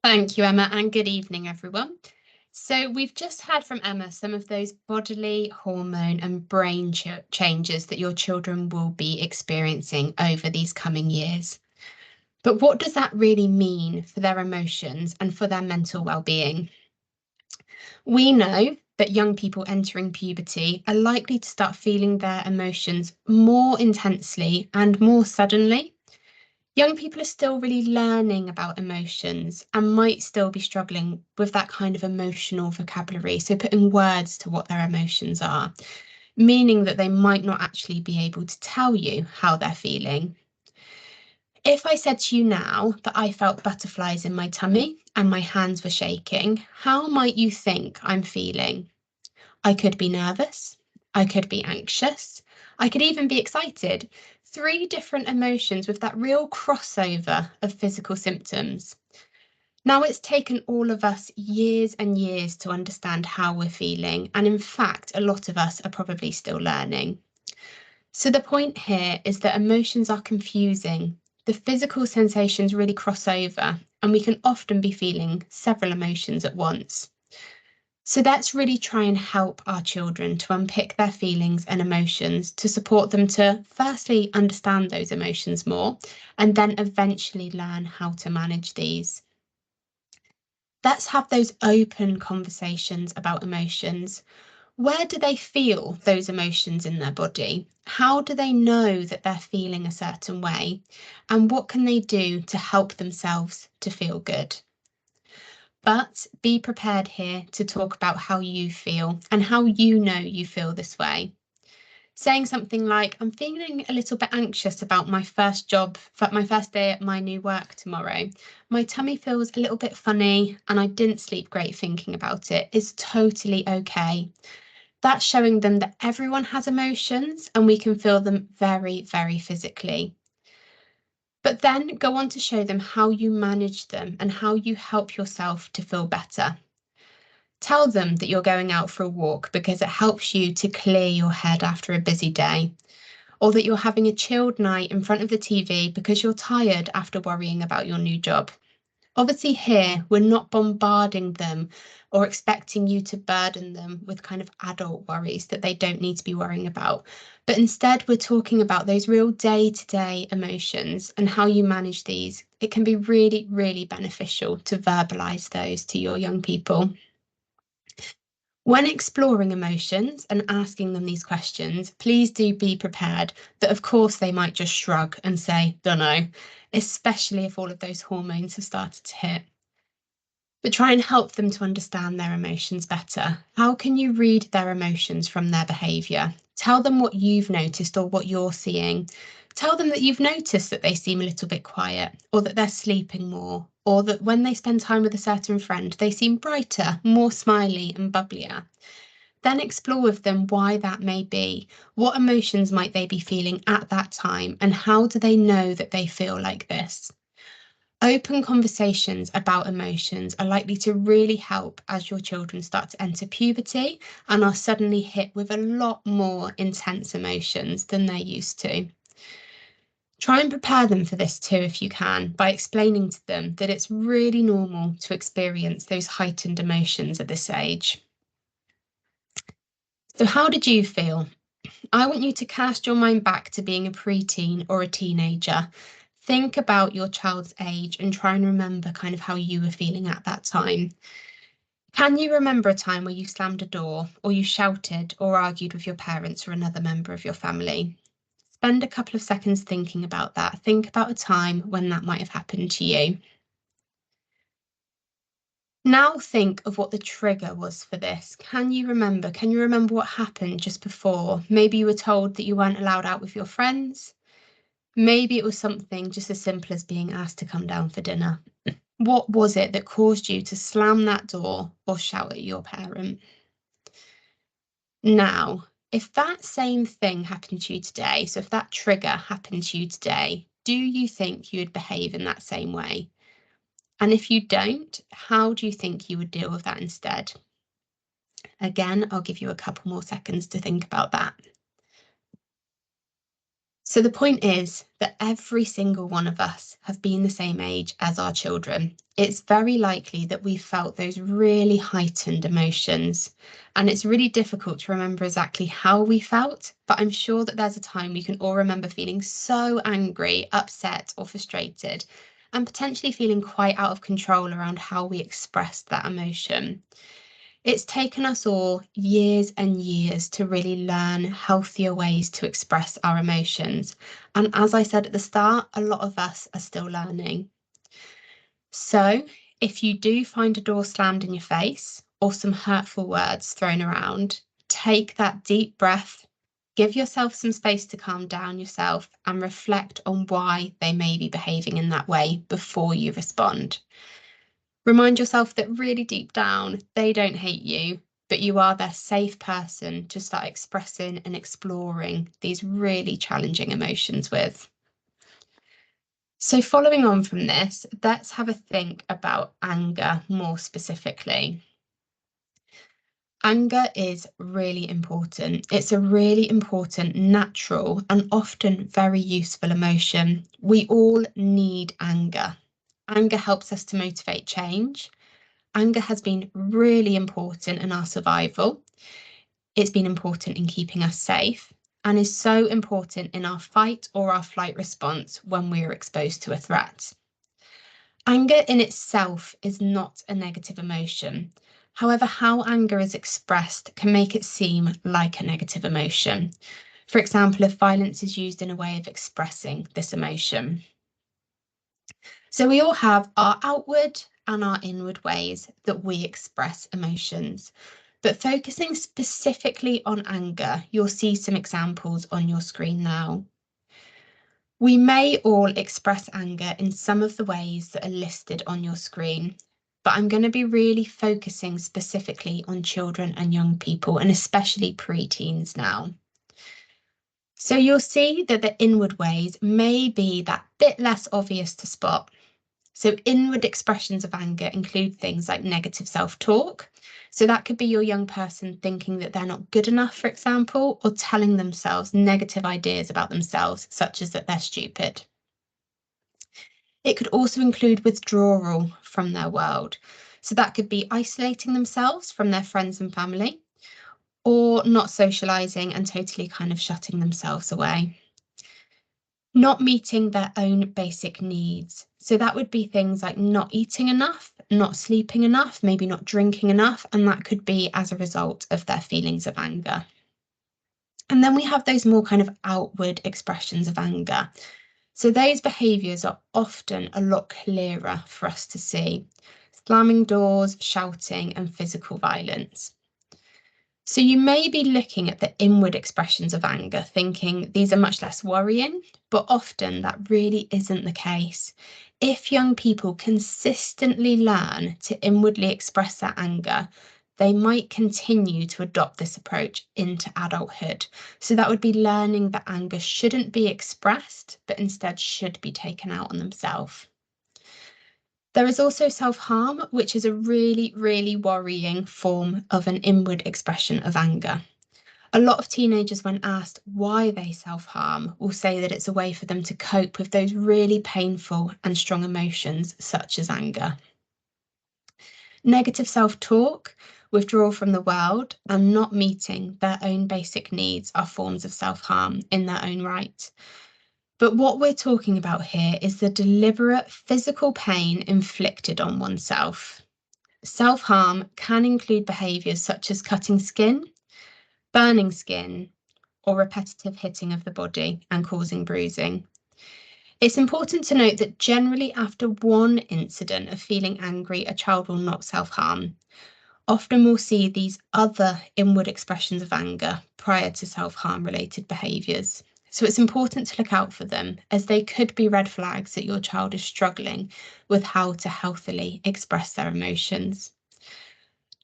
Thank you, Emma, and good evening, everyone. So we've just had from Emma some of those bodily, hormone and brain changes that your children will be experiencing over these coming years. But what does that really mean for their emotions and for their mental well-being? We know that young people entering puberty are likely to start feeling their emotions more intensely and more suddenly. Young people are still really learning about emotions and might still be struggling with that kind of emotional vocabulary. So, putting words to what their emotions are, meaning that they might not actually be able to tell you how they're feeling. If I said to you now that I felt butterflies in my tummy and my hands were shaking, how might you think I'm feeling? I could be nervous. I could be anxious. I could even be excited. Three different emotions with that real crossover of physical symptoms. Now, it's taken all of us years and years to understand how we're feeling. And in fact, a lot of us are probably still learning. So the point here is that emotions are confusing. The physical sensations really cross over, and we can often be feeling several emotions at once. So let's really try and help our children to unpick their feelings and emotions to support them to firstly understand those emotions more and then eventually learn how to manage these. Let's have those open conversations about emotions. Where do they feel those emotions in their body? How do they know that they're feeling a certain way? And what can they do to help themselves to feel good? But be prepared here to talk about how you feel and how you know you feel this way. Saying something like, I'm feeling a little bit anxious about my first job, my first day at my new work tomorrow. My tummy feels a little bit funny and I didn't sleep great thinking about it, is totally okay. That's showing them that everyone has emotions and we can feel them very, very physically. But then go on to show them how you manage them and how you help yourself to feel better. Tell them that you're going out for a walk because it helps you to clear your head after a busy day, or that you're having a chilled night in front of the TV because you're tired after worrying about your new job. Obviously, here we're not bombarding them or expecting you to burden them with kind of adult worries that they don't need to be worrying about. But instead, we're talking about those real day-to-day emotions and how you manage these. It can be really, really beneficial to verbalize those to your young people. When exploring emotions and asking them these questions, please do be prepared that, of course, they might just shrug and say, don't know, especially if all of those hormones have started to hit. But try and help them to understand their emotions better. How can you read their emotions from their behaviour? Tell them what you've noticed or what you're seeing. Tell them that you've noticed that they seem a little bit quiet, or that they're sleeping more, or that when they spend time with a certain friend, they seem brighter, more smiley and bubblier. Then explore with them why that may be. What emotions might they be feeling at that time, and how do they know that they feel like this? Open conversations about emotions are likely to really help as your children start to enter puberty and are suddenly hit with a lot more intense emotions than they're used to. Try and prepare them for this too if you can, by explaining to them that it's really normal to experience those heightened emotions at this age. So how did you feel? I want you to cast your mind back to being a preteen or a teenager. Think about your child's age and try and remember kind of how you were feeling at that time. Can you remember a time where you slammed a door or you shouted or argued with your parents or another member of your family? Spend a couple of seconds thinking about that. Think about a time when that might have happened to you. Now think of what the trigger was for this. Can you remember? Can you remember what happened just before? Maybe you were told that you weren't allowed out with your friends. Maybe it was something just as simple as being asked to come down for dinner. What was it that caused you to slam that door or shout at your parent? Now, if that same thing happened to you today, so if that trigger happened to you today, do you think you would behave in that same way? And if you don't, how do you think you would deal with that instead? Again, I'll give you a couple more seconds to think about that. So the point is that every single one of us have been the same age as our children. It's very likely that we felt those really heightened emotions, and it's really difficult to remember exactly how we felt, but I'm sure that there's a time we can all remember feeling so angry, upset, or frustrated, and potentially feeling quite out of control around how we expressed that emotion. It's taken us all years and years to really learn healthier ways to express our emotions. And as I said at the start, a lot of us are still learning. So if you do find a door slammed in your face or some hurtful words thrown around, take that deep breath, give yourself some space to calm down yourself and reflect on why they may be behaving in that way before you respond. Remind yourself that really deep down, they don't hate you, but you are their safe person to start expressing and exploring these really challenging emotions with. So following on from this, let's have a think about anger more specifically. Anger is really important. It's a really important, natural, and often very useful emotion. We all need anger. Anger helps us to motivate change. Anger has been really important in our survival. It's been important in keeping us safe and is so important in our fight or our flight response when we are exposed to a threat. Anger in itself is not a negative emotion. However, how anger is expressed can make it seem like a negative emotion. For example, if violence is used in a way of expressing this emotion. So we all have our outward and our inward ways that we express emotions. But focusing specifically on anger, you'll see some examples on your screen now. We may all express anger in some of the ways that are listed on your screen, but I'm going to be really focusing specifically on children and young people, and especially pre-teens now. So you'll see that the inward ways may be that bit less obvious to spot. So inward expressions of anger include things like negative self-talk. So that could be your young person thinking that they're not good enough, for example, or telling themselves negative ideas about themselves, such as that they're stupid. It could also include withdrawal from their world. So that could be isolating themselves from their friends and family, or not socializing and totally kind of shutting themselves away. Not meeting their own basic needs. So that would be things like not eating enough, not sleeping enough, maybe not drinking enough, and that could be as a result of their feelings of anger. And then we have those more kind of outward expressions of anger. So those behaviours are often a lot clearer for us to see. Slamming doors, shouting, and physical violence. So you may be looking at the inward expressions of anger, thinking these are much less worrying, but often that really isn't the case. If young people consistently learn to inwardly express their anger, they might continue to adopt this approach into adulthood. So that would be learning that anger shouldn't be expressed, but instead should be taken out on themselves. There is also self-harm, which is a really, really worrying form of an inward expression of anger. A lot of teenagers, when asked why they self-harm, will say that it's a way for them to cope with those really painful and strong emotions, such as anger. Negative self-talk, withdrawal from the world, and not meeting their own basic needs are forms of self-harm in their own right. But what we're talking about here is the deliberate physical pain inflicted on oneself. Self-harm can include behaviours such as cutting skin, burning skin, or repetitive hitting of the body and causing bruising. It's important to note that generally after one incident of feeling angry, a child will not self-harm. Often we'll see these other inward expressions of anger prior to self-harm related behaviours. So it's important to look out for them, as they could be red flags that your child is struggling with how to healthily express their emotions.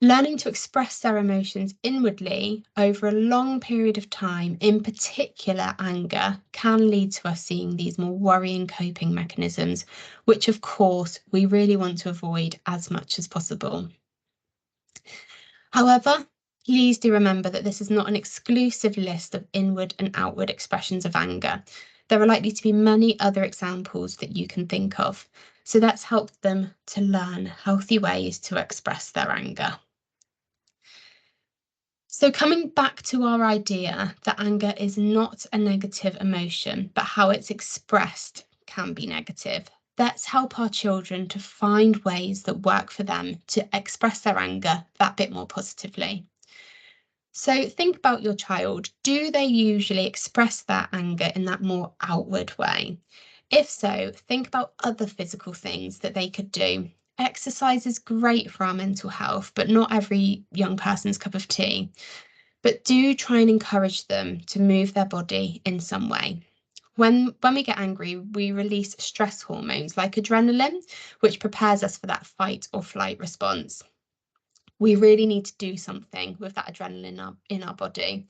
Learning to express their emotions inwardly over a long period of time, in particular anger, can lead to us seeing these more worrying coping mechanisms, which of course we really want to avoid as much as possible. However, please do remember that this is not an exclusive list of inward and outward expressions of anger. There are likely to be many other examples that you can think of. So let's help them to learn healthy ways to express their anger. So coming back to our idea that anger is not a negative emotion, but how it's expressed can be negative. Let's help our children to find ways that work for them to express their anger that bit more positively. So think about your child. Do they usually express their anger in that more outward way? If so, think about other physical things that they could do. Exercise is great for our mental health, but not every young person's cup of tea. But do try and encourage them to move their body in some way. When we get angry, we release stress hormones like adrenaline, which prepares us for that fight or flight response. We really need to do something with that adrenaline in our body.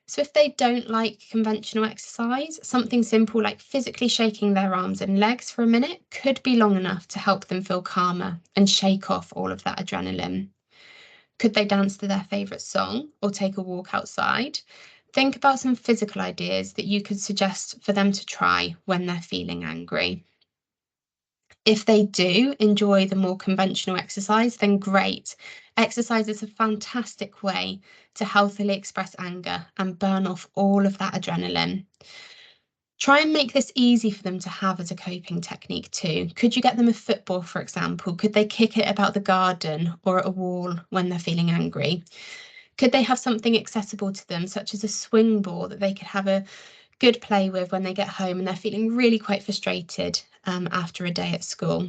So if they don't like conventional exercise, something simple like physically shaking their arms and legs for a minute could be long enough to help them feel calmer and shake off all of that adrenaline. Could they dance to their favourite song or take a walk outside? Think about some physical ideas that you could suggest for them to try when they're feeling angry. If they do enjoy the more conventional exercise, then great. Exercise is a fantastic way to healthily express anger and burn off all of that adrenaline. Try and make this easy for them to have as a coping technique too. Could you get them a football, for example? Could they kick it about the garden or at a wall when they're feeling angry? Could they have something accessible to them, such as a swing ball that they could have a good play with when they get home and they're feeling really quite frustrated after a day at school?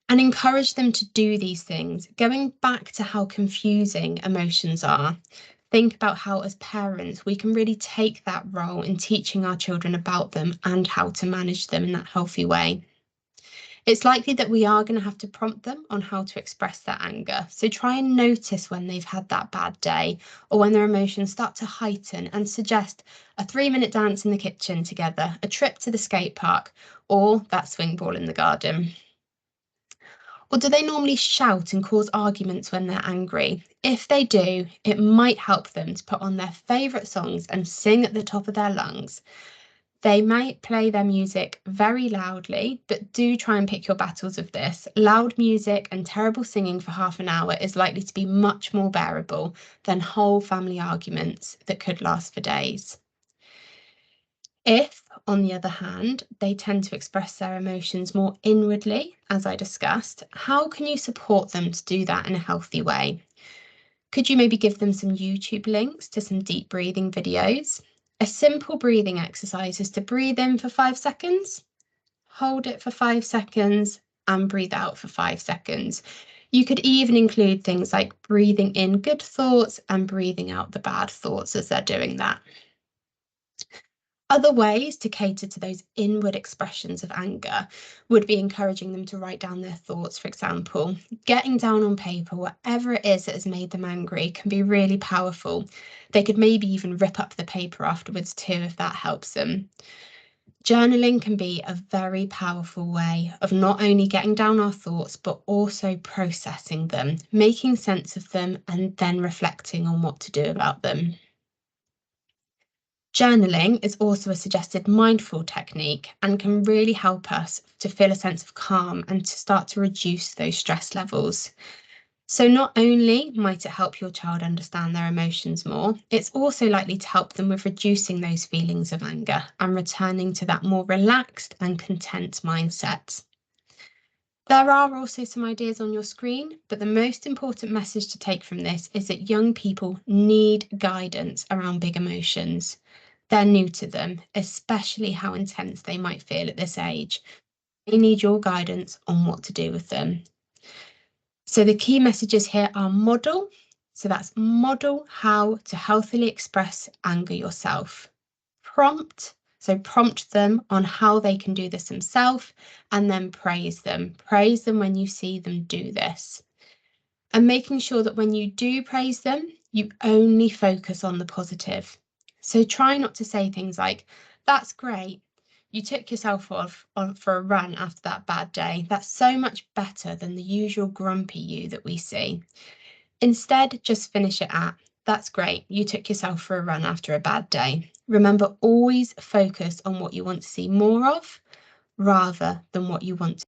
And encourage them to do these things. Going back to how confusing emotions are, think about how as parents we can really take that role in teaching our children about them and how to manage them in that healthy way. It's likely that we are going to have to prompt them on how to express their anger. So try and notice when they've had that bad day or when their emotions start to heighten, and suggest a 3-minute dance in the kitchen together, a trip to the skate park, or that swing ball in the garden. Or do they normally shout and cause arguments when they're angry? If they do, it might help them to put on their favourite songs and sing at the top of their lungs. They might play their music very loudly, but do try and pick your battles with this. Loud music and terrible singing for half an hour is likely to be much more bearable than whole family arguments that could last for days. If, on the other hand, they tend to express their emotions more inwardly, as I discussed, how can you support them to do that in a healthy way? Could you maybe give them some YouTube links to some deep breathing videos? A simple breathing exercise is to breathe in for 5 seconds, hold it for 5 seconds, and breathe out for 5 seconds. You could even include things like breathing in good thoughts and breathing out the bad thoughts as they're doing that. Other ways to cater to those inward expressions of anger would be encouraging them to write down their thoughts, for example. Getting down on paper whatever it is that has made them angry can be really powerful. They could maybe even rip up the paper afterwards too, if that helps them. Journaling can be a very powerful way of not only getting down our thoughts, but also processing them, making sense of them, and then reflecting on what to do about them. Journaling is also a suggested mindful technique and can really help us to feel a sense of calm and to start to reduce those stress levels. So not only might it help your child understand their emotions more, it's also likely to help them with reducing those feelings of anger and returning to that more relaxed and content mindset. There are also some ideas on your screen, but the most important message to take from this is that young people need guidance around big emotions. They're new to them, especially how intense they might feel at this age. They need your guidance on what to do with them. So the key messages here are model. So that's model how to healthily express anger yourself. Prompt. So prompt them on how they can do this themselves, and then praise them. Praise them when you see them do this. And making sure that when you do praise them, you only focus on the positive. So try not to say things like, "That's great. You took yourself off for a run after that bad day. That's so much better than the usual grumpy you that we see." Instead, just finish it at, That's great. You took yourself for a run after a bad day. Remember, always focus on what you want to see more of rather than what you want